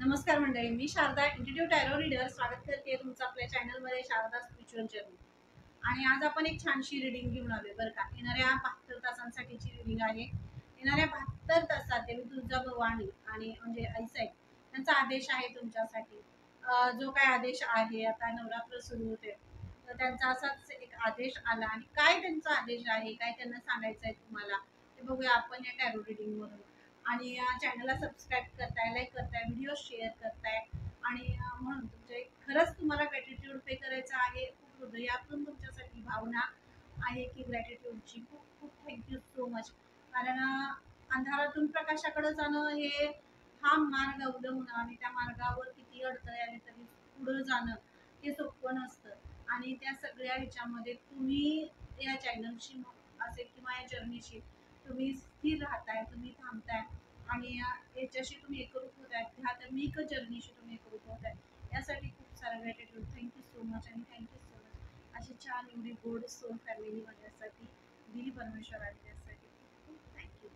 नमस्कार मंडळी, मी Sharda इंट्युटिव्ह tarot reader स्वागत करते तुमचं आपल्या चॅनलमध्ये शारदा स्पिरिच्युअल जर्नी. आणि आज आपण एक छानशी रीडिंग घेऊन आलोय बरं का. येणाऱ्या 72 तासांसाठीची रीडिंग आहे. येणाऱ्या 72 तासात देवी तुळजा भवानी आणि म्हणजे आईसाहेब त्यांचा आदेश आहे तुमच्यासाठी. जो काय आदेश आहे, आता नवरात्र सुरू होते तर त्यांचा असाच एक आदेश आला आणि काय त्यांचा आदेश आहे, काय त्यांना सांगायचं आहे तुम्हाला ते बघूया आपण या टॅरो रीडिंग मधून. आणि या चॅनलला सबस्क्राईब करताय, लाईक करताय, व्हिडिओ शेअर करताय आणि म्हणून तुमचे खरंच तुम्हाला ग्रॅटिट्यूड पे करायचं आहे. खूप हृदयातून तुमच्यासाठी भावना आहे की ग्रॅटिट्यूडची. खूप खूप थँक्यू सो मच. कारण अंधारातून प्रकाशाकडे जाणं हे हा मार्ग अवलंबून आणि त्या मार्गावर किती अडथळे आले तरी पुढे जाणं हे सोपं नसतं. आणि त्या सगळ्या ह्याच्यामध्ये तुम्ही या चॅनलशी असेल किंवा या जर्नीशी तुम्ही स्थिर राहताय, तुम्ही थांबताय आणि याच्याशी तुम्ही एकरूप होताय, ह्या धार्मिक जर्नीशी तुम्ही एकरूप होताय. यासाठी खूप सारा ग्रॅटिट्यूड. थँक्यू सो मच आणि थँक्यू सो मच. अशी छान एवढी गोड सोल फॅमिली माझ्यासाठी दिली परमेश्वराने, त्यासाठी खूप खूप थँक्यू.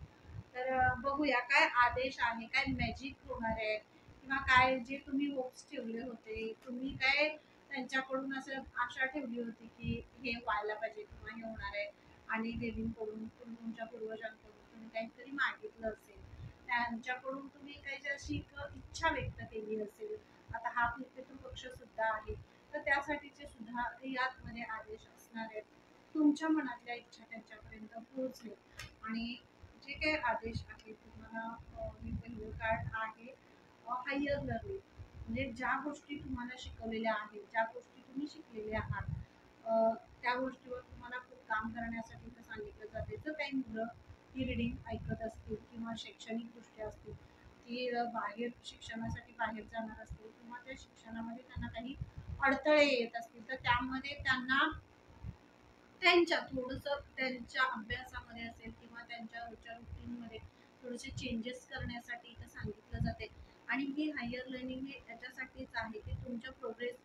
तर बघूया काय आदेश आहे, काय मॅजिक होणार आहे किंवा काय जे तुम्ही होप्स ठेवले होते, तुम्ही काय त्यांच्याकडून असं आशा ठेवली होती की हे व्हायला पाहिजे किंवा हे होणार आहे. आणि देवींकडून तुमच्या पूर्वजांकडून तुम्ही काहीतरी मागितलं असेल, त्यांच्याकडून तुम्ही काही अशी एक इच्छा व्यक्त केली असेल. आता हा पितृपक्ष सुद्धा आहे तर त्यासाठीचे सुद्धा यामध्ये आदेश असणार आहेत. तुमच्या मनातल्या इच्छा त्यांच्यापर्यंत पोहोचले. आणि जे काही आदेश आहे तुम्हाला मी पहिलं कार्ड आहे हायर लर्निंग. म्हणजे ज्या गोष्टी तुम्हाला शिकवलेल्या आहेत, ज्या गोष्टी तुम्ही शिकलेल्या आहात, त्या गोष्टीवर तुम्हाला खूप काम करण्यासाठी इथं सांगितलं जाते. तर काही मुलं ही रिडिंग ऐकत असतील किंवा शैक्षणिक दृष्ट्या असतील, ती बाहेर शिक्षणासाठी बाहेर जाणार असतील किंवा त्या शिक्षणामध्ये त्यांना काही अडथळे येत असतील तर त्यामध्ये त्यांना त्यांच्या थोडंसं त्यांच्या अभ्यासामध्ये असेल किंवा त्यांच्या रोजच्या रुटीनमध्ये थोडेसे चेंजेस करण्यासाठी इथं सांगितलं जाते. आणि ही हायर लर्निंग हे याच्यासाठीच आहे की तुमच्या प्रोग्रेस,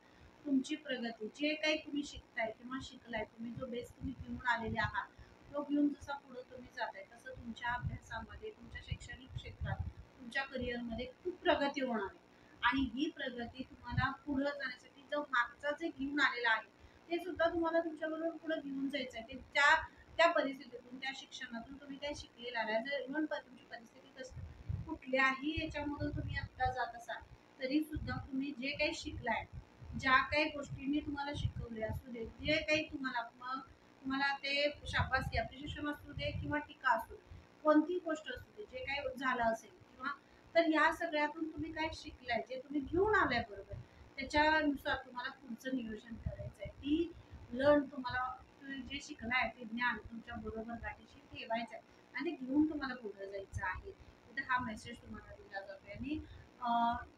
तुमची प्रगती, जे काही तुम्ही शिकताय किंवा शिकलाय, तुम्ही जो बेस तुम्ही घेऊन आलेले आहात तो घेऊन जसा पुढे तुम्ही जाताय तसं तुमच्या अभ्यासामध्ये, तुमच्या शैक्षणिक क्षेत्रात, तुमच्या करिअरमध्ये खूप प्रगती होणार आहे. आणि ही प्रगती तुम्हाला पुढे जाण्यासाठी जो मागचा जे घेऊन आलेला आहे ते सुद्धा तुम्हाला तुमच्याबरोबर पुढे घेऊन जायचं आहे. ते त्या त्या परिस्थितीतून, त्या शिक्षणातून तुम्ही काय शिकलेला आहे. जर इव्हन तुमची परिस्थिती कसं कुठल्याही याच्यामधून तुम्ही आत्ता जात असाल तरी सुद्धा तुम्ही जे काही शिकलाय, ज्या काही गोष्टींनी तुम्हाला शिकवले असू दे, जे काही तुम्हाला मग तुम्हाला ते शाबासकी अप्रिशिएशन असू दे किंवा टीका असू दे, कोणतीही गोष्ट असू दे, जे काही झालं असेल किंवा तर या सगळ्यातून तुम्ही काय शिकलाय, जे तुम्ही घेऊन आलाय बरोबर, त्याच्यानुसार तुम्हाला पुढचं नियोजन करायचं आहे. ती लर्न तुम्हाला तुम्ही जे शिकलाय ते ज्ञान तुमच्या बरोबर गाठीशी ठेवायचं आहे आणि घेऊन तुम्हाला पुढे जायचं आहे. तर हा मेसेज तुम्हाला दिला जातोय. आणि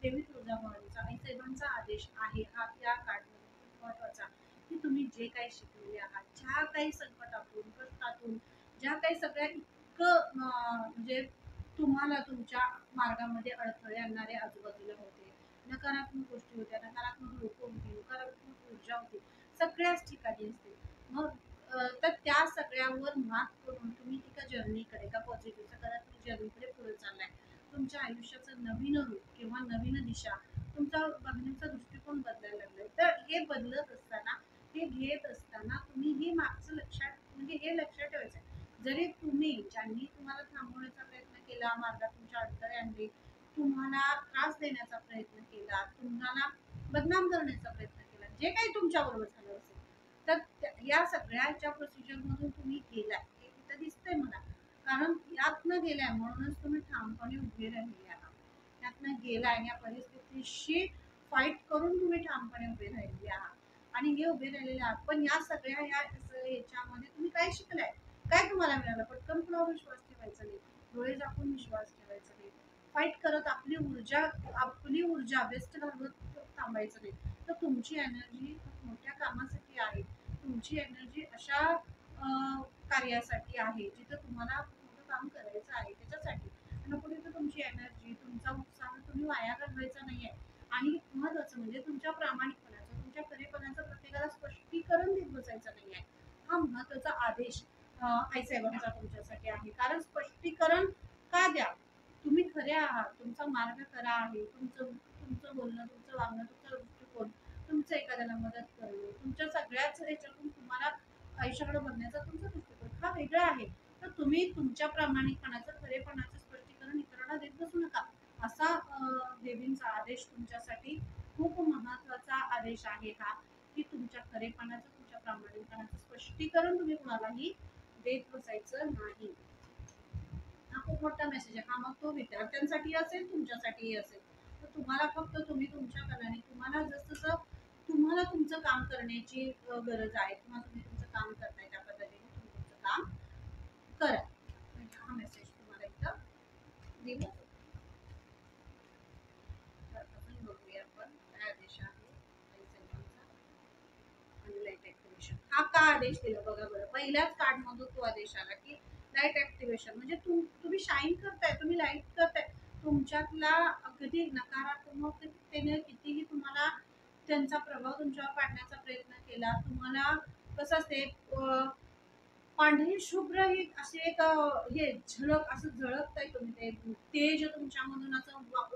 देवी तुळजाभवानीचा आईसाहेबांचा आदेश आहे हा या कार्डमध्ये खूप महत्वाचा, की तुम्ही जे काही शिकलेले आहात, ज्या काही संकटातून, कष्टातून, ज्या काही सगळ्या इतकं म्हणजे तुम्हाला तुमच्या मार्गामध्ये अडथळे आणणारे आजूबाजूला होते, नकारात्मक गोष्टी होत्या, नकारात्मक लोक होती, नकारात्मक ऊर्जा होती, सगळ्याच ठिकाणी असते. मग तर त्या सगळ्यावर मात करून तुम्ही एका जर्नीकडे, एका पॉझिटिव्ह सकारात्मक जर्नीकडे पुढे चाललाय. तुमच्या आयुष्याचं नवीन रूप किंवा नवीन दिशा, तुमचा बघण्याचा दृष्टिकोन बदलायला लागलाय. तर हे बदलत असताना, हे घेत असताना तुम्ही हे मागचं लक्षात, म्हणजे हे लक्षात ठेवायचं आहे. जरी तुम्ही, ज्यांनी तुम्हाला थांबवण्याचा प्रयत्न केला, मार्गात तुमच्या अडथळे आणले, तुम्हाला त्रास देण्याचा प्रयत्न केला, तुम्हाला बदनाम करण्याचा प्रयत्न केला, जे काही तुमच्याबरोबर झालं असेल, तर या सगळ्याच्या प्रोसिजरमधून तुम्ही गेलाय हे तिथं दिसतंय मला. कारण यातनं गेलाय म्हणूनच तुम्ही ठामपणे उभे राहिले आहात. त्यातनं गेलाय, या परिस्थितीशी फाईट करून तुम्ही ठामपणे उभे राहिले आहात आणि हे उभे राहिलेले आहात. पण या सगळ्या याच्यामध्ये तुम्ही काय शिकलाय, काय तुम्हाला मिळालं? पटकन कुणावर विश्वास ठेवायचा नाही, डोळे झाकून विश्वास ठेवायचा नाही, फाईट करत आपली ऊर्जा बेस्ट घालवत थांबायचं नाही. तर तुमची एनर्जी खूप मोठ्या कामासाठी आहे, तुमची एनर्जी अशा कार्यासाठी आहे जिथं तुम्हाला मोठं काम करायचं आहे, त्याच्यासाठी. नको तिथं तुमची एनर्जी, तुमचा उत्साह तुम्ही वाया घालवायचा नाहीये. आणि महत्वाचं म्हणजे तुमच्या प्रामाणिकपणाचं, तुमच्या खरेपणाचं प्रत्येकाला स्पष्टीकरण देत बसायचं नाहीये. हा महत्वाचा आदेश आईसाहेबांचा तुमच्यासाठी आहे. कारण स्पष्टीकरण का द्या, तुम्ही खरे आहात, तुमचा मार्ग खरा आहे, तुमचं तुमचं बोलणं, तुमचं वागणं, तुमचा दृष्टिकोन, तुमचं एखाद्याला मदत करणं, तुमच्या सगळ्याच ह्याच्यातून तुम्हाला आयुष्याकडे बघण्याचा तुमचा दृष्टिकोन हा वेगळा आहे. तर तुम्ही तुमच्या प्रामाणिकपणाचं, खरेपणाचं स्पष्टीकरण इतरांना देत बसू नका. असा देवींचा आदेश तुमच्यासाठी खूप महत्वाचा आदेश आहे हा, की तुमच्या खरेपणाचं, तुमच्या प्रामाणिकपणाचं स्पष्टीकरण तुम्ही कुणालाही देत बसायचं नाही. हा खूप मोठा मेसेज आहे. हा मग तो विद्यार्थ्यांसाठी असेल, तुमच्यासाठीही असेल. तर तुम्हाला फक्त तुम्ही तुमच्या कलाने तुम्हाला जसं तुम्हाला तुमचं काम करण्याची गरज आहे किंवा तुम्ही तुमचं काम करताय त्या पद्धतीने तुम्ही तुमचं काम करा. म्हणजे हा मेसेज तुम्हाला इथं दिला जातो. तर अजून बघूया आपण काय आदेश आहे आणि लाईट ऍक्टिव्हेशन. हा का आदेश दिला बघा बरं. पहिल्याच कार्ड मधून तो आदेश आला की लाईट ऍक्टिव्हेशन म्हणजे तुम्ही शाईन करताय, तुम्ही लाईट करताय. तुमच्यातला अगदी नकारात्मकतेने कितीही तुम्हाला त्यांचा प्रभाव तुमच्यावर पाडण्याचा प्रयत्न केला, तुम्हाला कसं असते पांढरी शुभ्र ही अशी एक हे झळक असं झळकताय तुम्ही, ते तेज तुमच्यामधून असं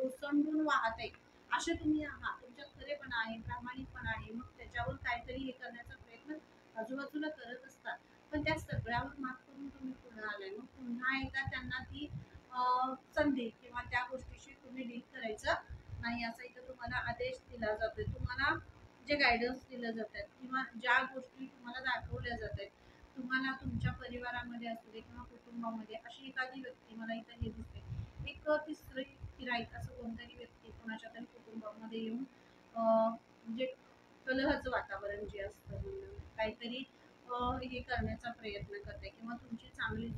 ओसंडून वाहत आहे. असे तुम्ही आहात, तुमच्यात खरेपणा आहे, प्रामाणिकपणा आहे. मग त्याच्यावर काहीतरी हे करण्याचा प्रयत्न आजूबाजूला करत असतात, पण त्या सगळ्यावर मात करून तुम्ही पुढे आलाय. मग पुन्हा एकदा त्यांना ती संधी किंवा त्या गोष्टीशी तुम्ही डील करायचं नाही, असा इथं तुम्हाला आदेश दिला जातोय. तुम्हाला जे गायडन्स दिलं जात आहेत किंवा ज्या गोष्टी तुम्हाला दाखवल्या जात आहेत, तुम्हाला तुमच्या परिवारामध्ये असू दे किंवा कुटुंबामध्ये अशी एखादी व्यक्ती मला इथं हे दिसते, एक तिसरी किराईत असं कोणतरी व्यक्ती कोणाच्या तरी कुटुंबामध्ये येऊन म्हणजे कलहाचं वातावरण जे असतं म्हणून काहीतरी हे करण्याचा प्रयत्न करते किंवा तुमची चांगली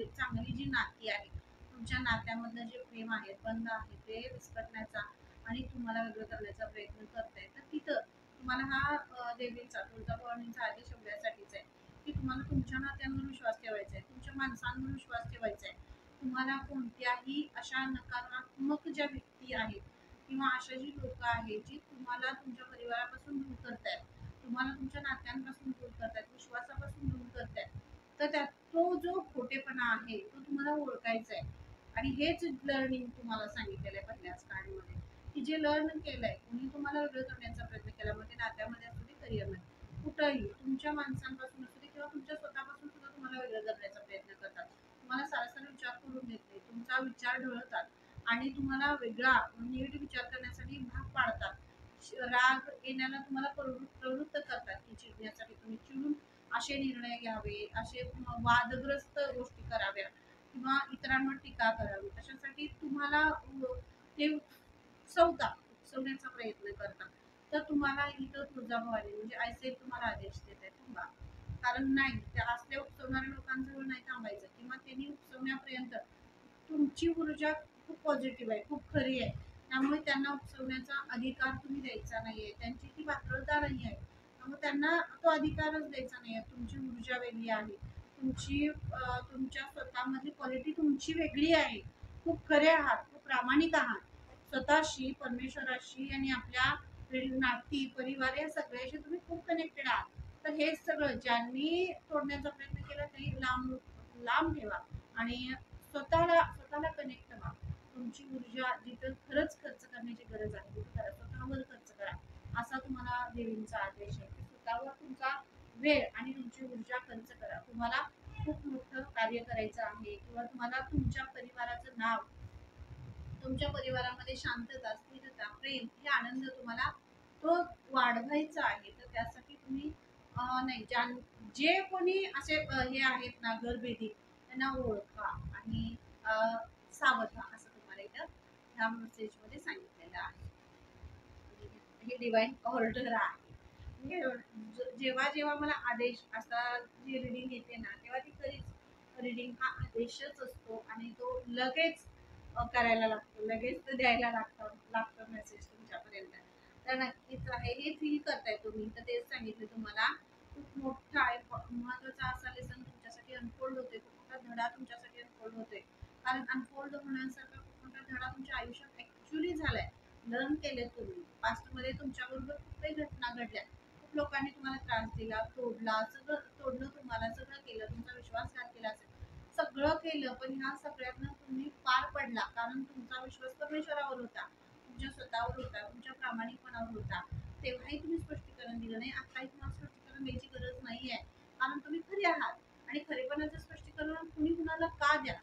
चांगली जी नाती आहे, तुमच्या नात्यामधलं जे प्रेम आहे, बंध आहे, ते विस्कटण्याचा आणि तुम्हाला वेगळं करण्याचा प्रयत्न करताय. तर तिथं तुम्हाला हा देवीचा तुळजाभवानीचा आदेश एवढ्यासाठीच आहे की तुम्हाला तुमच्या नात्यांवर विश्वास ठेवायचा आहे, तुमच्या माणसांवर विश्वास ठेवायचा आहे. तुम्हाला कोणत्याही अशा नकारात्मक ज्या व्यक्ती आहेत किंवा अशा जी लोक आहेत जी तुम्हाला तुमच्या परिवारापासून दूर करतायत, तुम्हाला तुमच्या नात्यांपासून दूर करतायत, विश्वासापासून दूर करतायत, तर त्यात तो जो खोटेपणा आहे तो तुम्हाला ओळखायचा आहे. आणि हेच लर्निंग तुम्हाला सांगितलेलं आहे पहिल्याच काळामध्ये, की जे लर्न केलंय कोणी तुम्हाला वेगळं करण्याचा प्रयत्न केला, म्हणजे नात्यामध्ये असू दे, करिअरमध्ये, कुठंही तुमच्या माणसांपासून असू दे किंवा तुमच्या स्वतःपासून सुद्धा तुम्हाला वेगळं करण्याचा प्रयत्न करतात. तुम्हाला सारासार विचार करून देत नाही, तुमचा विचार ढळतात आणि तुम्हाला वेगळा निगेटिव्ह विचार करण्यासाठी भाग पाडतात. राग येण्याला तुम्हाला प्रवृत्त करतात की चिडण्यासाठी तुम्ही चिडून असे निर्णय घ्यावे, असे वादग्रस्त गोष्टी कराव्या किंवा इतरांवर टीका करावी, अशासाठी तुम्हाला ते उकसवण्याचा प्रयत्न करतात. तर तुम्हाला इथं तुळजाभवानी म्हणजे आयसे तुम्हाला आदेश देत आहे थांबा. कारण नाही, त्या असल्या उकसवणाऱ्या लोकांजवळ नाही थांबायचं किंवा त्यांनी उकसवण्यापर्यंत तुमची ऊर्जा खूप पॉझिटिव्ह आहे, खूप खरी आहे. त्यामुळे त्यांना उकसवण्याचा अधिकार तुम्ही द्यायचा नाहीये, त्यांची ती पात्रता नाही आहे. त्यामुळे त्यांना तो अधिकारच द्यायचा नाही आहे. तुमची ऊर्जा वेगळी आहे, तुमच्या स्वतःमधली क्वालिटी तुमची वेगळी आहे. खूप खरे आहात, खूप प्रामाणिक आहात स्वतःशी, परमेश्वराशी आणि आपल्या नाती परिवार या सगळ्याशी तुम्ही खूप कनेक्टेड आहात. तर हे सगळं ज्यांनी तोडण्याचा प्रयत्न केला ते लांब लांब ठेवा आणि स्वतःला कनेक्ट व्हा. तुमची ऊर्जा जिथं खरंच खर्च करण्याची गरज आहे तिथं करा, स्वतःवर खर्च करा. असा तुम्हाला देवींचा आदेश आहे की स्वतःवर तुमचा वेळ आणि तुमची ऊर्जा खर्च करा. तुम्हाला खूप मोठं कार्य करायचं आहे किंवा तुम्हाला तुमच्या परिवाराचं नाव, तुमच्या परिवारामध्ये शांतता, स्थिरता, प्रेम हे आनंद तुम्हाला तो वाढवायचा आहे. तर त्यासाठी तुम्ही नाही जे कोणी असे हे आहेत ना घरभेदी, त्यांना ओळखा आणि सावध व्हा, असं तुम्हाला इथं ह्या मेसेजमध्ये सांगितलेलं आहे. हे डिवाइन ऑर्डर आहे. म्हणजे जेव्हा जेव्हा मला आदेश असा जी रिडिंग येते ना, तेव्हा ती खरीच रिडिंग हा आदेशच असतो आणि तो लगेच करायला लागतो, लगेच तो द्यायला लागतो मेसेज तुमच्यापर्यंत. तर नक्कीच आहे, हे फील करताय तुम्ही, तर तेच सांगितलं तुम्हाला. खूप मोठा आहे, महत्वाचा असा लेसन तुमच्यासाठी अनफोल्ड होते, खूप मोठा धडा तुमच्यासाठी अनफोल्ड होतोय. कारण अनफोल्ड होण्यासारखा खूप मोठा धडा तुमच्या आयुष्यात ऍक्च्युली झालाय, लर्न केले तुम्ही. पास्टमध्ये तुमच्याबरोबर खूप काही घटना घडल्या, खूप लोकांनी तुम्हाला त्रास दिला, तोडला, सगळं तोडलं तुम्हाला, सगळं केलं, तुमचा विश्वासघात केला असेल. सगळं केलं, पण ह्या सगळ्यातनं तुम्ही पार पडला, कारण तुमचा विश्वास परमेश्वरावर होता, तुमच्या स्वतःवर होता, तुमच्या प्रामाणिकपणावर होता. तेव्हाही तुम्ही स्पष्टीकरण दिलं नाही, आताही तुम्हाला स्पष्टीकरण द्यायची गरज नाही आहे, कारण तुम्ही खरे आहात. आणि खरेपणाचं स्पष्टीकरण कुणी कुणाला का द्या?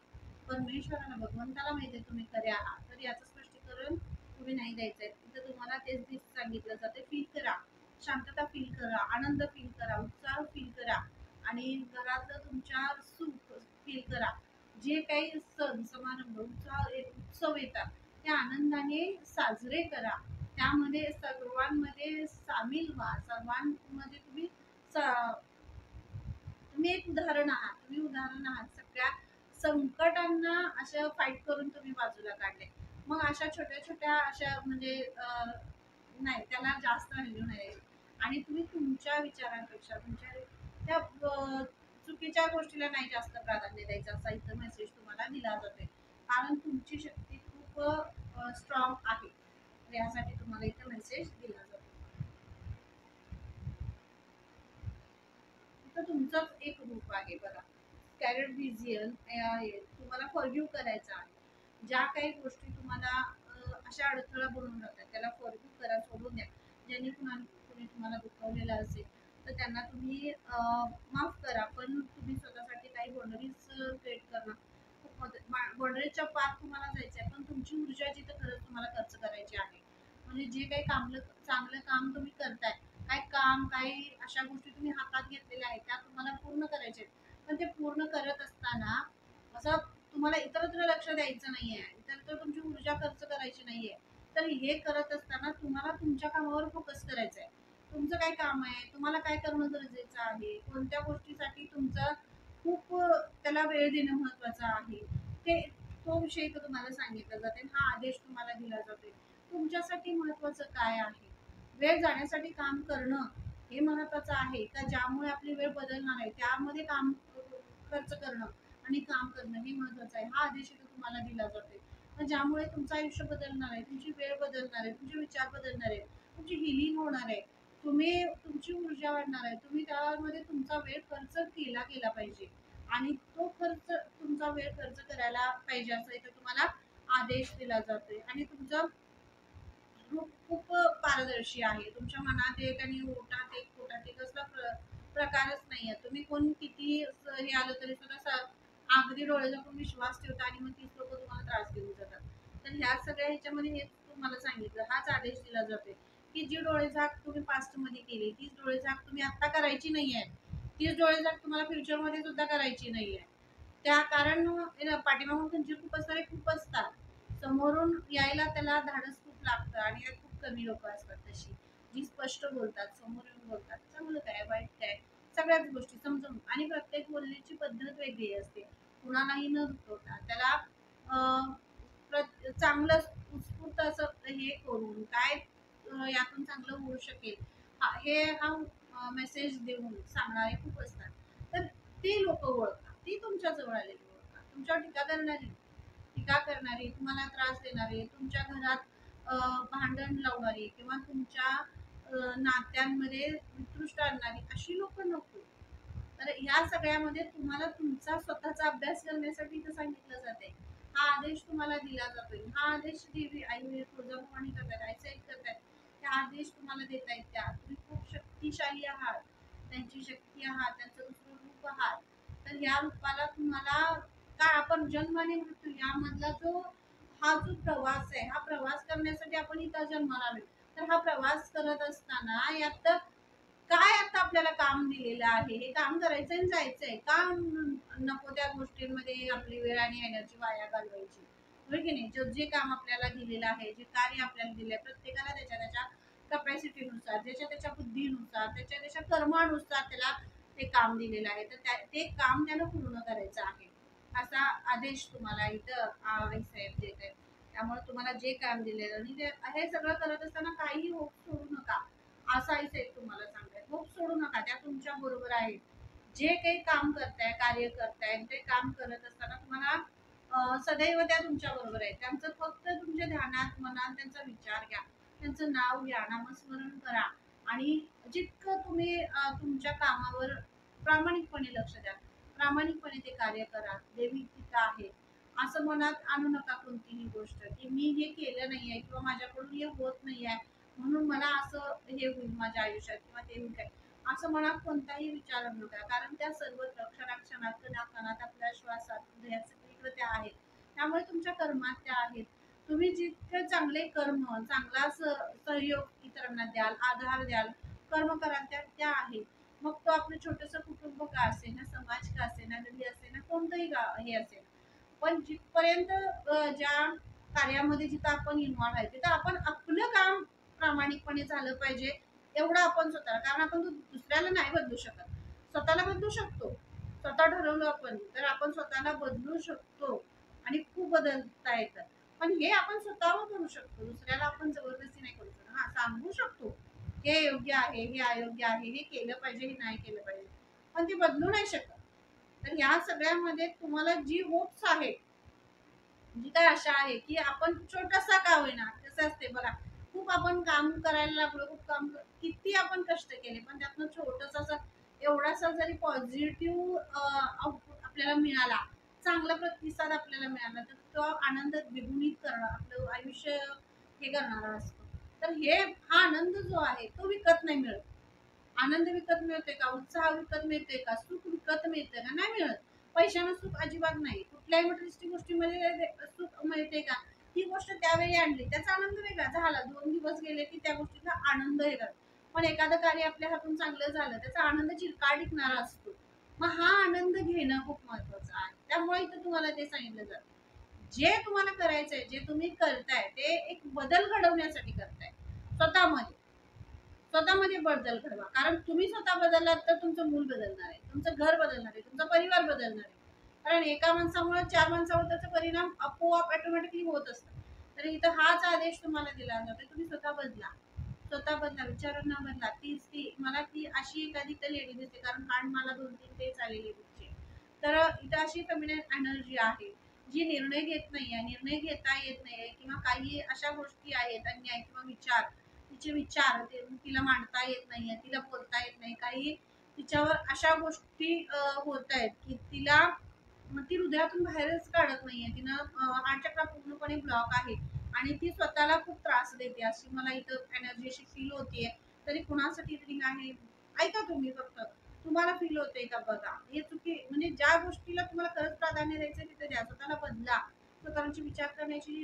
परमेश्वराला, भगवंताला माहिती आहे तुम्ही खरे आहात, तर याचं स्पष्टीकरण तुम्ही नाही द्यायचंय. तिथं तुम्हाला तेच सांगितलं जाते, फील करा, शांतता फील करा, आनंद फील करा, उत्साह फील करा, आणि घरातलं तुमच्या सुख फील करा. जे काही सण समारंभ उत्सव येतात ते आनंदाने साजरे करा. त्यामध्ये सर्वांमध्ये सामील व्हा, सर्वांमध्ये तुम्ही एक उदाहरण आहात, तुम्ही उदाहरण आहात. सगळ्या संकटांना अशा फाईट करून तुम्ही बाजूला काढले. मग अशा छोट्या छोट्या अशा म्हणजे नाही, त्याला जास्त व्हॅल्यू नाही. आणि तुम्ही तुमच्या विचारांपेक्षा तुमच्या त्या चुकीच्या गोष्टीला नाही जास्त प्राधान्य द्यायचं, असा इथं मेसेज तुम्हाला दिला जातोय. कारण तुमची शक्ती खूप स्ट्रॉंग आहे, यासाठी तुम्हाला इथं मेसेज दिला जातो. तर तुमचंच एक रूप आहे बघा, स्कॅरेट व्हिजन तुम्हाला फॉरगिव्ह करायचं आहे. ज्या काही गोष्टी तुम्हाला अशा अडथळा बनवून राहतात त्याला फॉरगिव्ह करा, सोडून द्या. ज्यांनी कुणी तुम्हाला दुखवलेलं असेल तर त्यांना तुम्ही माफ करा, पण तुम्ही स्वतःसाठी काही बाउंडरीज क्रिएट करणं खूप बाउंडरीजच्या पार तुम्हाला जायचं आहे, पण तुमची ऊर्जा जिथं खरंच तुम्हाला खर्च करायची आहे. म्हणजे जे काही चांगलं काम तुम्ही करताय, काही अशा गोष्टी तुम्ही हातात घेतलेल्या आहेत त्या तुम्हाला पूर्ण करायचे आहेत. पण ते पूर्ण करत असताना असं तुम्हाला इतरत्र लक्ष द्यायचं नाहीये, इतरत्र तुमची ऊर्जा खर्च करायची नाहीये. तर हे करत असताना तुम्हाला तुमच्या कामावर फोकस करायचा आहे. तुमचं काय काम आहे, तुम्हाला काय करणं गरजेचं आहे, कोणत्या गोष्टीसाठी तुमचं खूप त्याला वेळ देणं महत्वाचं आहे, ते तो विषय इथं तुम्हाला सांगितला जाते. हा आदेश तुम्हाला दिला जातोय. तुमच्यासाठी महत्वाचं काय आहे, वेळ जाण्यासाठी काम करणं हे महत्वाचं आहे का, ज्यामुळे आपली वेळ बदलणार आहे त्यामध्ये काम खर्च करणं आणि काम करणं हे महत्वाचं आहे. हा आदेश इथं तुम्हाला दिला जातोय. तर ज्यामुळे तुमचं आयुष्य बदलणार आहे, तुमची वेळ बदलणार आहे, तुमचे विचार बदलणार आहे, तुमची हिलिंग होणार आहे, तुमची ऊर्जा वाढणार आहे. तुम्ही त्यामध्ये तुमचा वेळ खर्च केला गेला पाहिजे, आणि तो तुमचा वेळ खर्च करायला पाहिजे असं इथं तुम्हाला आदेश दिला जातोय. आणि तुमचं खूप पारदर्शी आहे. तुमच्या मनात एक आणि ओटात एक, पोटात एक असला प्रकारच नाहीये. तुम्ही कोण किती हे आलं तरी सुद्धा अगदी डोळे झाकून विश्वास ठेवता, आणि मग तीच लोक तुम्हाला त्रास देऊन जातात. तर ह्या सगळ्या ह्याच्यामध्ये हेच तुम्हाला सांगितलं, हाच आदेश दिला जातोय की जी डोळेझाक तुम्ही पास्ट मध्ये केली तीच डोळेझाक तुम्ही आता करायची नाहीये. तीच डोळेझाक तुम्हाला फ्युचर मध्ये सुद्धा करायची नाहीये. त्या कारण पाठीमागून खंजीर खूप असणारे खूप असतात, समोरून यायला त्याला धाडस खूप लागतं, आणि खूप कमी लोक असतात तशी, जी स्पष्ट बोलतात, समोर येऊन बोलतात, चांगलं काय वाईट काय सगळ्याच गोष्टी समजून. आणि प्रत्येक बोलण्याची पद्धत वेगळी असते, कुणालाही न दुखवता त्याला चांगलं उत्स्फूर्त असं हे करून काय यातून चांगलं होऊ शकेल, हा मेसेज देऊन सांगणारे खूप असतात. तर ती लोक ओळखा, ती तुमच्या जवळ आलेली ओळखा. तुमच्यावर टीका करणारी, तुम्हाला त्रास देणारी, तुमच्या घरात भांडण लावणारी, किंवा तुमच्या नात्यांमध्ये निकृष्ट आणणारी अशी लोक नको. तर या सगळ्यामध्ये तुम्हाला तुमचा स्वतःचा अभ्यास करण्यासाठी इथं सांगितलं जाते. हा आदेश तुम्हाला दिला जातोय. हा आदेश देवी आई तुळजाभवानी करतात, आई साहेब करतात. त्या आदेश तुम्हाला देता येत, त्या तुम्ही खूप शक्तिशाली आहात, त्यांची शक्ती आहात, त्यांचं दुसरं रूप आहात. तर या रूपाला तुम्हाला काय, आपण जन्म आणि मृत्यू यामधला हा जो प्रवास आहे, हा प्रवास करण्यासाठी आपण इथं जन्माला आलोय. तर हा प्रवास करत असताना यात काय आता आपल्याला काम दिलेलं आहे, हे काम करायचंय आणि जायचंय का, नको त्या गोष्टींमध्ये आपली वेळ आणि एनर्जी वाया घालवायची, होय की नाही. जे काम आपल्याला दिलेलं आहे, जे कार्य आपल्याला दिले आहे, प्रत्येकाला त्याच्या त्याच्या कपॅसिटीनुसार, त्याच्या त्याच्या बुद्धीनुसार, त्याच्या त्याच्या कर्मानुसार त्याला ते काम दिलेलं आहे. तर ते काम त्याला पूर्ण करायचं आहे, असा आदेश तुम्हाला इथं आई साहेब देत आहेत. त्यामुळे तुम्हाला जे काम दिलेलं, आणि हे सगळं करत असताना काही होप सोडू नका, असं आई साहेब तुम्हाला सांगतायत. होप सोडू नका, त्या तुमच्या बरोबर आहेत. जे काही काम करताय, कार्य करताय, ते काम करत असताना तुम्हाला सदैव त्या तुमच्या बरोबर आहे. त्यांचं फक्त तुमच्या ध्यानात, मनात त्यांचा विचार घ्या, त्यांचं नाव घ्या, नामस्मरण करा, आणि जितकं तुम्ही तुमच्या कामावर प्रामाणिकपणे लक्ष द्या. प्रामाणिकपणे ते कार्य करा. देवी तिथं आहे असं मनात आणू नका कोणतीही गोष्ट, की मी हे केलं नाहीये किंवा माझ्याकडून हे होत नाहीये म्हणून मला असं हे होईल माझ्या आयुष्यात किंवा ते होईल काय, असं मनात कोणताही विचार आणू नका. कारण त्या सर्व क्षणाक्षणात कणाकणात आपल्या श्वासात हृदयात सगळीकडे त्या आहेत. त्यामुळे तुमच्या कर्मात त्या आहेत. तुम्ही जितके चांगले कर्म, चांगला सहयोग इतरांना द्याल, आधार द्याल, कर्म कराल, त्या आहेत. मग तो आपलं छोटस कुटुंब का असे ना, समाज का असे ना, गली असे ना, कोणतंही हे असेल, पण जिथपर्यंत ज्या कार्यामध्ये जिथं आपण इन्व्हॉल्व आहे तिथं आपण आपलं काम प्रामाणिकपणे झालं पाहिजे. एवढं आपण स्वतःला, कारण आपण दुसऱ्याला नाही बदलू शकत, स्वतःला बदलू शकतो. स्वतः ठरवलं आपण तर आपण स्वतःला बदलू शकतो आणि खूप बदलता येतं. पण हे आपण स्वतःवर करू शकतो, दुसऱ्याला आपण जबरदस्ती नाही करू शकतो. हा, सांगू शकतो हे योग्य आहे, हे अयोग्य आहे, हे केलं पाहिजे, हे नाही केलं पाहिजे, पण ते बदलू नाही शकत. तर या सगळ्यामध्ये तुम्हाला जी होप्स आहे, जी काय आशा आहे की आपण छोटासा का होईना, कसं असते बघा, खूप आपण काम करायला लागलो, खूप काम किती आपण कष्ट केले, पण त्यातनं छोटस एवढासा जरी पॉझिटिव्ह आउटपुट आपल्याला मिळाला, चांगला प्रतिसाद आपल्याला मिळाला, तर तो आनंद द्विगुणित करणं आपलं आयुष्य हे करणारा असतो. तर हा आनंद जो आहे तो विकत नाही मिळत. आनंद विकत मिळतोय का, उत्साह विकत मिळतोय का, सुख विकत मिळतंय का, नाही मिळत. पैशानं सुख अजिबात नाही. कुठल्याही मटेरियलिस्टिक गोष्टीमध्ये सुख मिळते का, ही गोष्ट त्यावेळी आणली, त्याचा आनंद वेगळा झाला, 2 दिवस गेले की त्या गोष्टीचा आनंद वेगळा. पण एखादं कार्य आपल्या हातून चांगलं झालं, त्याचा आनंद चिरकाळ टिकणारा असतो. मग हा आनंद घेणं खूप महत्वाचं आहे. त्यामुळे इथं तुम्हाला ते सांगितलं जातं, जे तुम्हाला करायचंय, जे तुम्ही करताय ते एक बदल घडवण्यासाठी करताय. स्वतःमध्ये स्वतःमध्ये बदल घडवा. कारण तुम्ही स्वतः बदललात तर तुमचं मूल बदलणार आहे, तुमचं घर बदलणार आहे, तुमचा परिवार बदलणार आहे. कारण एका माणसामुळे 4 माणसावर त्याचा परिणाम आपोआप ऑटोमॅटिकली होत असतो. तर इथं हाच आदेश तुम्हाला दिला जातो, तुम्ही स्वतः बदला. स्वतः बदला, विचारांना बदला. ती मला ती अशी एखादी तर लेडी दिसते, कारण कान मला 2-3 तेच आलेले तुमचे. तर इथं अशी फेमिनिन एनर्जी आहे जी निर्णय घेत नाहीये, निर्णय घेता येत नाहीये, किंवा काही अशा गोष्टी आहेत अन्याय किंवा विचार, तिचे विचार तिला मांडता येत नाहीये, तिला बोलता येत नाही, काही तिच्यावर अशा गोष्टी होत आहेत की तिला ती हृदयातून बाहेरच काढत नाहीये. तिनं हार्ट चक्र पूर्णपणे ब्लॉक आहे आणि ती स्वतःला खूप त्रास देते, अशी मला इथं एनर्जी अशी फील होतीये. तरी कुणासाठी रिडिंग आहे ऐका तुम्ही, फक्त तुम्हाला फील होते का बघा. हे चुकी म्हणजे ज्या गोष्टीला तुम्हाला खरंच प्राधान्य द्यायचं तिथे द्या. स्वतःला बदला, स्वतःची विचार करण्याची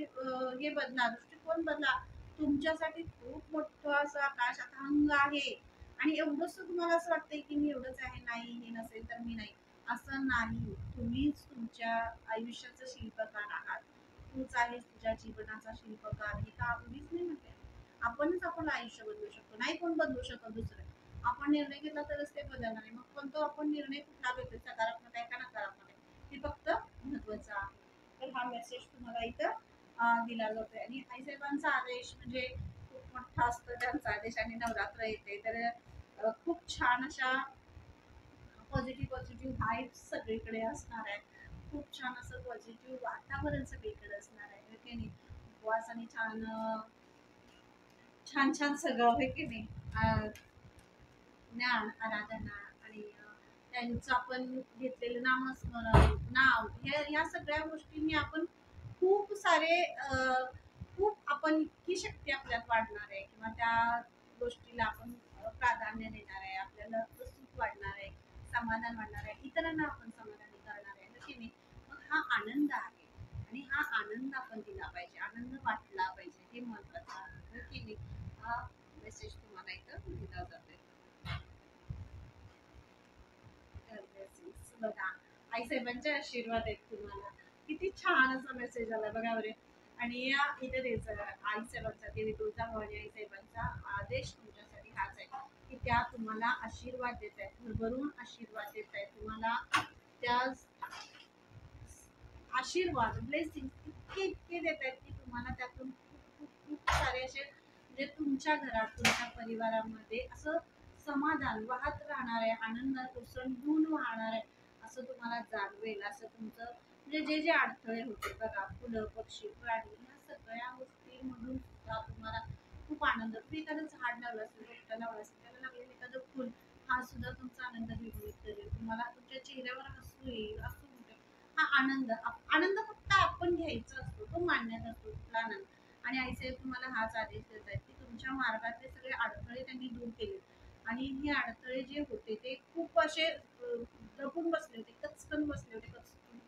हे बदला, दृष्टिकोन बदला. तुमच्यासाठी खूप मोठं असं आकाश अथांग आहे आणि एवढंच तुम्हाला असं वाटतंय की मी एवढंच आहे, नाही हे नसेल तर मी नाही, असं नाही. तुम्हीच तुमच्या आयुष्याचं शिल्पकार आहात. तूच आहेस तुझ्या जीवनाचा शिल्पकार, हे का कोणीच नाही म्हटलंय. आपणच आपलं आयुष्य बदलू शकतो, नाही कोण बदलू शकत दुसरं. आपण निर्णय घेतला तरच ते बदलणार आहे. मग पण तो आपण निर्णय कुठला घेतोय, सकारात्मक आहे का नकारात्मक आहे, हे फक्त महत्वाचं आहे. तर हा मेसेज तुम्हाला इथं दिला जातोय. आणि आईसाहेबांचा आदेश म्हणजे खूप मोठा असतो त्यांचा आदेश, आणि नवरात्र येते तर खूप छान अशा पॉझिटिव्ह व्हाइब्स सगळीकडे असणार आहे. खूप छान असं पॉझिटिव्ह वातावरण सगळीकडे असणार आहे, की नाही. उपवास आणि छान छान छान सगळं आहे की नाही. ज्ञान, आराधना आणि त्यांचं आपण घेतलेलं नामस्मरण, नाव, ह्या सगळ्या गोष्टींनी आपण खूप सारे खूप आपण इतकी शक्ती आपल्यात वाढणार आहे, किंवा त्या गोष्टीला आपण प्राधान्य देणार आहे, आपल्याला सुख वाढणार आहे, समाधान वाढणार आहे, इतरांना आपण समाधानी करणार आहे, की नाही. मग हा आनंद आहे आणि हा आनंद आपण दिला पाहिजे, आनंद वाटला पाहिजे, हे महत्वाचं आहे की नाही. हा मेसेज तुम्हाला इथं दिला जातोय. बघा, आईसाहेबांचे आशीर्वाद आहेत तुम्हाला. किती छान असा मेसेज आला बघा बरे. आणि इथे द्यायचं आईसाहेबांचा, देवी तुळजाभवानी आईसाहेबांचा आदेश तुमच्यासाठी हाच आहे की त्या तुम्हाला आशीर्वाद देत आहेत, भरभरून आशीर्वाद देत आहेत तुम्हाला. त्या आशीर्वाद, ब्लेसिंग इतके इतके देत आहेत की तुम्हाला त्यातून खूप खूप खूप सारे असे, म्हणजे तुमच्या घरात, तुमच्या परिवारामध्ये असं समाधान वाहत राहणार आहे, आनंद ओसंडून वाहणार आहे, असं तुम्हाला जाणवेल. असं तुमचं म्हणजे जे जे अडथळे होते बघा, फुलं, पक्षी, प्राणी, या सगळ्या गोष्टींमधून सुद्धा तुम्हाला खूप आनंद. तुम्ही एखादं झाड लावलं असेल, रोपटं लावलं असेल, त्याला लागलेलं एखादं फुल, हा सुद्धा तुमचा आनंद द्विगुणित करेल. तुम्हाला तुमच्या चेहऱ्यावर हसू येईल, हसू फुटेल. हा आनंद आनंद फक्त आपण घ्यायचा असतो, तो मांडण्याचा असतो कुठला आनंद. आणि आईसाहेब तुम्हाला हाच आदेश देत आहेत की तुमच्या मार्गातले सगळे अडथळे त्यांनी दूर केले. आणि हे अडथळे जे होते ते खूप असे दबून बसले होते, कचकन बसले होते, कचकन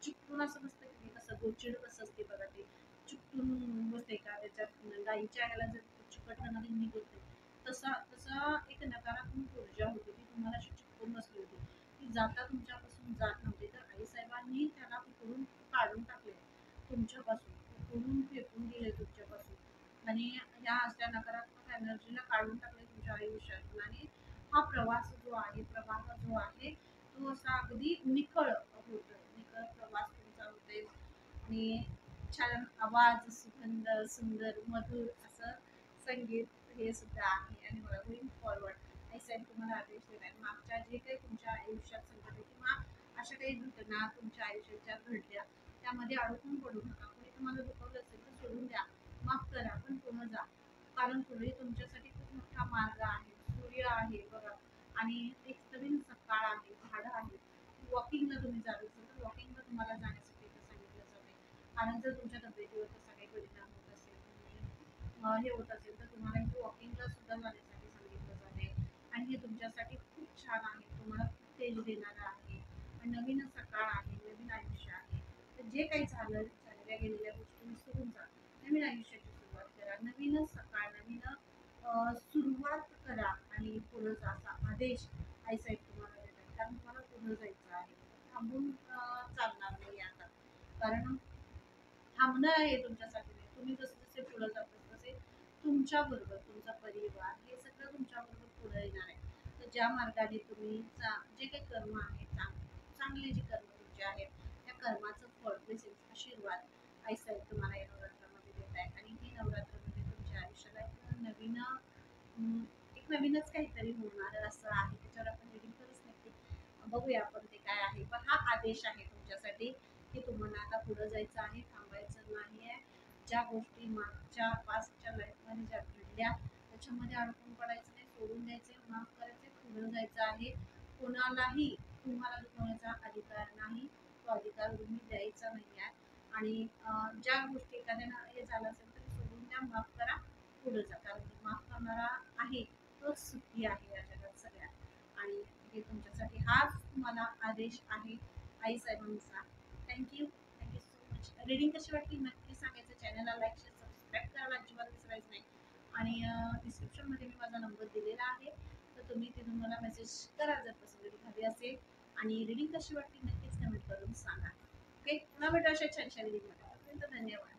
चिकटून असं बसतं की नाही, कसं गोचिड कसं असते बघा ते चिकटून बसते का त्याच्यात गाईच्या ह्याला जर चिकटलं ना निघत नाही, तसा तसा एक नकारात्मक ऊर्जा होती ती तुम्हाला अशी चिपकून बसली होती. ती जाता तुमच्यापासून जात नव्हती. तर आई साहेबांनी त्याला उकळून काढून टाकले तुमच्यापासून, उकळून फेकून दिले तुमच्यापासून. आणि ह्या अशा नकारात्मक एनर्जीला काढून टाकले तुमच्या आयुष्यातून. आणि हा प्रवास जो आहे, प्रवाह जो आहे, तो असा अगदी निखळ होतोय, निखळ प्रवास तुमचा होतोय. आणि छान आवाज, सुगंध, सुंदर मधुर असं संगीत हे सुद्धा आहे. आणि मला गोईंग फॉरवर्ड आई साहेब तुम्हाला आदेश देत मागच्या जे काही तुमच्या आयुष्यात संकट किंवा अशा काही घटना तुमच्या आयुष्याच्या घडल्या त्यामध्ये अडकून पडू नका. कोणी तुम्हाला दुखवलं असेल तर सोडून द्या, माफ करा, पण पुढे जा. कारण पुढे तुमच्यासाठी खूप मोठा मार्ग आहे, सूर्य आहे बघा. आणि एक नवीन सकाळ आहे, झाडं आहे. वॉकिंगला तुम्ही जात असाल तर वॉकिंगला तुम्हाला जाण्यासाठी इथं सांगितलं जाते. कारण जर तुमच्या तब्येतीवर तसा काही परिणाम होत असेल, तुम्ही हे होत असेल, तर तुम्हाला इथे वॉकिंगला सुद्धा जाण्यासाठी सांगितलं जाते. आणि हे तुमच्यासाठी खूप छान आहे, तुम्हाला खूप तेज देणारं आहे. आणि नवीन सकाळ आहे, नवीन आयुष्य आहे. तर जे काही झालेल्या गेलेल्या गोष्टी विसरून जा, नवीन आयुष्याची सुरुवात करा, नवीन सकाळ, नवीन सुरुवात करा. आणि पुढे जा असा आदेश आईसाहेब तुम्हाला देतात. कारण तुम्हाला पुढे जायचं आहे, थांबून चालणार नाही आता. कारण थांबणं आहे तुमच्यासाठी नाही. तुम्ही जसे जसे पुढे जातात तसे तुमच्या बरोबर तुमचा परिवार हे सगळं तुमच्या बरोबर पुढे येणार आहे. तर ज्या मार्गाने तुम्ही जे काही कर्म आहे, चांगले जे कर्म तुमचे आहेत, त्या कर्माचं फळ ब्लेसिंग आशीर्वाद आई साहेब तुम्हाला या नवरात्रामध्ये देत आहेत. आणि ही नवरात्रामध्ये तुमच्या आयुष्याला एक नवीन एक नवीनच काहीतरी होणार असं आहे. त्याच्यावर आपण रिडिंग करूच नक्की बघूया आपण ते काय आहे. पण हा आदेश आहे तुमच्यासाठी की तुम्हाला आता पुढे जायचं आहे, थांबायचं नाही आहे. ज्या गोष्टी मागच्या पास्टच्या लाईफमध्ये ज्या घडल्या त्याच्यामध्ये अडकून पडायचं नाही, सोडून द्यायचे, माफ करायचे, पुढे जायचं आहे. कोणालाही तुम्हाला दुखवण्याचा अधिकार नाही, तो अधिकार तुम्ही द्यायचा नाही आहे. आणि ज्या गोष्टी एखाद्यानं हे झालं असेल तर सोडून द्या, माफ करा, पुढे जा. कारण माफ करणारा आहे तोच सुखी आहे या जगात सगळ्यात. आणि हे तुमच्यासाठी हाच तुम्हाला आदेश आहे आई साहेबांचा. Thank you, thank you so much. Reading कशी वाटली नक्की सांगायचं. चॅनलला लाईक, शेअर, सबस्क्राईब करायला अजिबात विसरायचं नाही. आणि डिस्क्रिप्शनमध्ये मी माझा नंबर दिलेला आहे, तर तुम्ही तिथून मला मेसेज करा जर पसंती झाली असेल. आणि रीडिंग कशी वाटली नक्कीच कमेंट करून सांगा. ओके, पुन्हा भेटू अशा छान छान रीडिंगमध्ये. तोपर्यंत धन्यवाद.